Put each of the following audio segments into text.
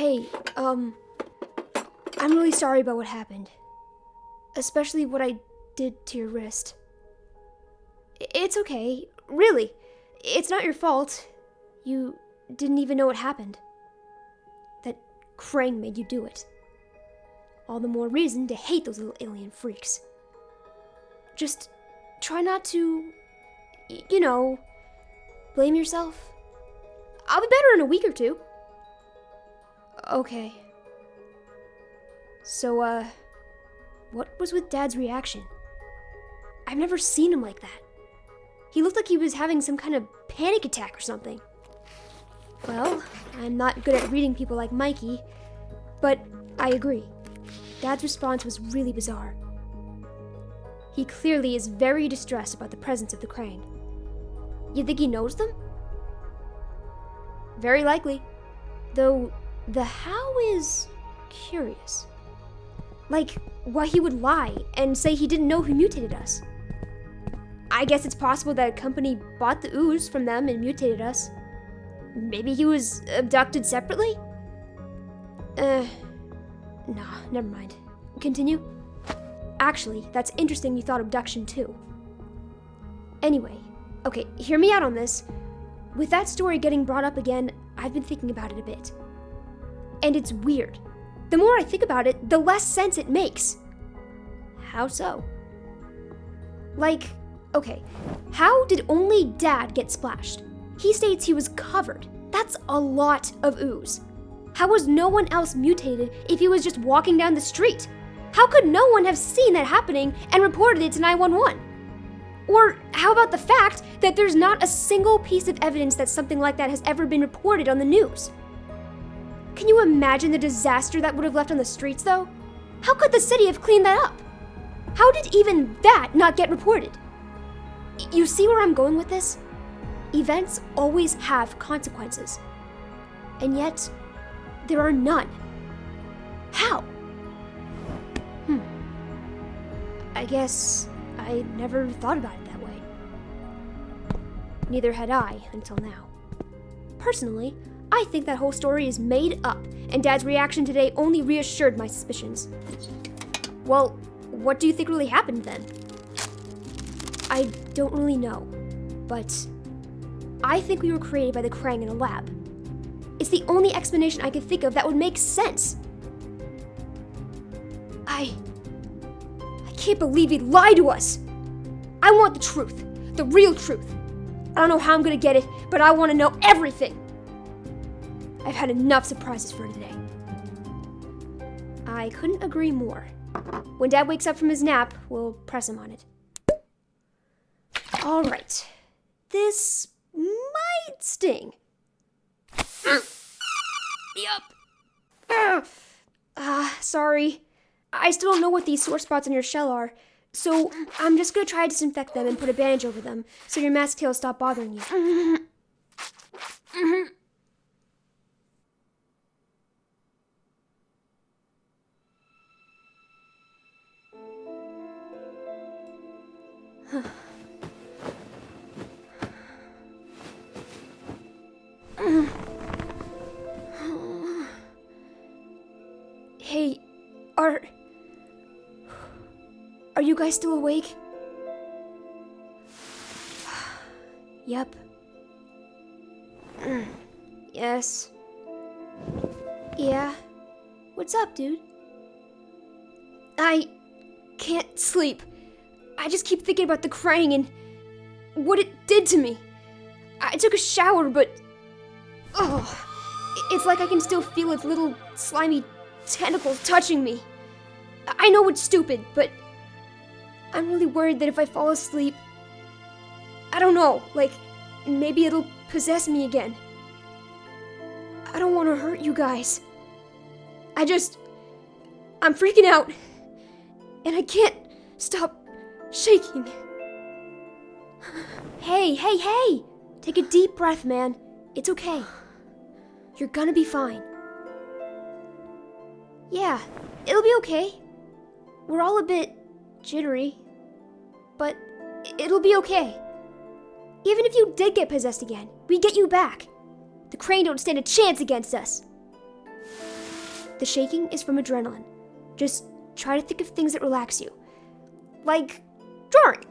Hey, I'm really sorry about what happened. Especially what I did to your wrist. It's okay, really. It's not your fault. You didn't even know what happened. That Krang made you do it. All the more reason to hate those little alien freaks. Just try not to, blame yourself. I'll be better in a week or two. Okay. So, what was with Dad's reaction? I've never seen him like that. He looked like he was having some kind of panic attack or something. Well, I'm not good at reading people like Mikey, but I agree. Dad's response was really bizarre. He clearly is very distressed about the presence of the Krang. You think he knows them? Very likely. Though, the how is curious. Like, why he would lie and say he didn't know who mutated us. I guess it's possible that a company bought the ooze from them and mutated us. Maybe he was abducted separately? Nah, never mind. Continue? Actually, that's interesting you thought abduction too. Anyway, okay, hear me out on this. With that story getting brought up again, I've been thinking about it a bit. And it's weird. The more I think about it, the less sense it makes. How so? Like, okay, how did only Dad get splashed? He states he was covered. That's a lot of ooze. How was no one else mutated if he was just walking down the street? How could no one have seen that happening and reported it to 911? Or how about the fact that there's not a single piece of evidence that something like that has ever been reported on the news? Can you imagine the disaster that would have left on the streets, though? How could the city have cleaned that up? How did even that not get reported? You see where I'm going with this? Events always have consequences. And yet, there are none. How? I guess I never thought about it that way. Neither had I until now. Personally, I think that whole story is made up, and Dad's reaction today only reassured my suspicions. Well, what do you think really happened then? I don't really know, but I think we were created by the Krang in a lab. It's the only explanation I can think of that would make sense. I can't believe he lied to us. I want the truth, the real truth. I don't know how I'm gonna get it, but I want to know everything. I've had enough surprises for today. I couldn't agree more. When Dad wakes up from his nap, we'll press him on it. All right. This might sting. Yup. Sorry. I still don't know what these sore spots on your shell are, so I'm just gonna try to disinfect them and put a bandage over them so your mask tail will stop bothering you. Hey, Are you guys still awake? Yep. Yes. Yeah. What's up, dude? I can't sleep. I just keep thinking about the Krang and what it did to me. I took a shower, but it's like I can still feel its little slimy tentacles touching me. I know it's stupid, but I'm really worried that if I fall asleep, I don't know, like, maybe it'll possess me again. I don't want to hurt you guys. I'm freaking out, and I can't stop shaking. Hey! Take a deep breath, man. It's okay. You're gonna be fine. Yeah, it'll be okay. We're all a bit jittery, but it'll be okay. Even if you did get possessed again, we get you back. The Krang don't stand a chance against us. The shaking is from adrenaline. Just try to think of things that relax you. Like drawing.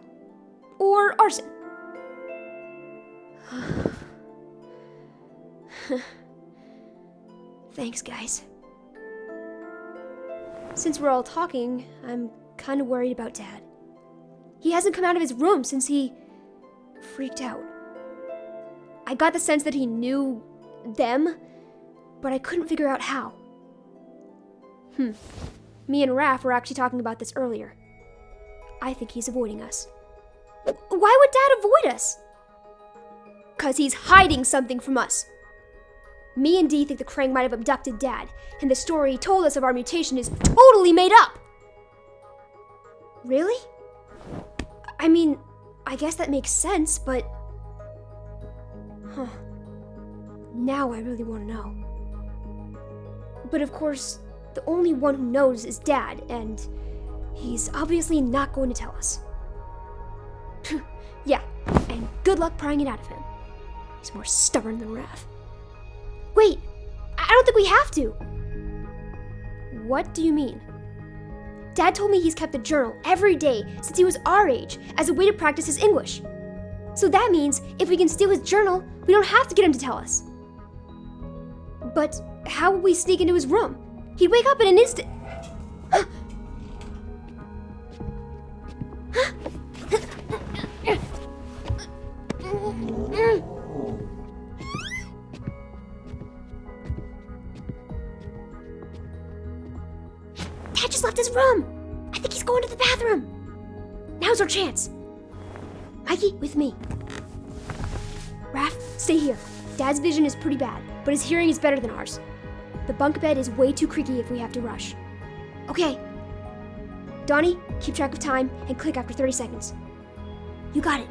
Or arson. Thanks, guys. Since we're all talking, I'm kind of worried about Dad. He hasn't come out of his room since he freaked out. I got the sense that he knew them, but I couldn't figure out how. Me and Raph were actually talking about this earlier. I think he's avoiding us. Why would Dad avoid us? 'Cause he's hiding something from us. Me and Dee think the Krang might have abducted Dad, and the story he told us of our mutation is totally made up. Really? I mean, I guess that makes sense, but... Now I really want to know. But of course, the only one who knows is Dad, and he's obviously not going to tell us. Yeah, and good luck prying it out of him. He's more stubborn than Raph. Wait, I don't think we have to. What do you mean? Dad told me he's kept a journal every day since he was our age as a way to practice his English. So that means if we can steal his journal, we don't have to get him to tell us. But how would we sneak into his room? He'd wake up in an instant. Dad just left his room. I think he's going to the bathroom. Now's our chance. Mikey, with me. Raph, stay here. Dad's vision is pretty bad, but his hearing is better than ours. The bunk bed is way too creaky if we have to rush. Okay. Donnie, keep track of time and click after 30 seconds. You got it.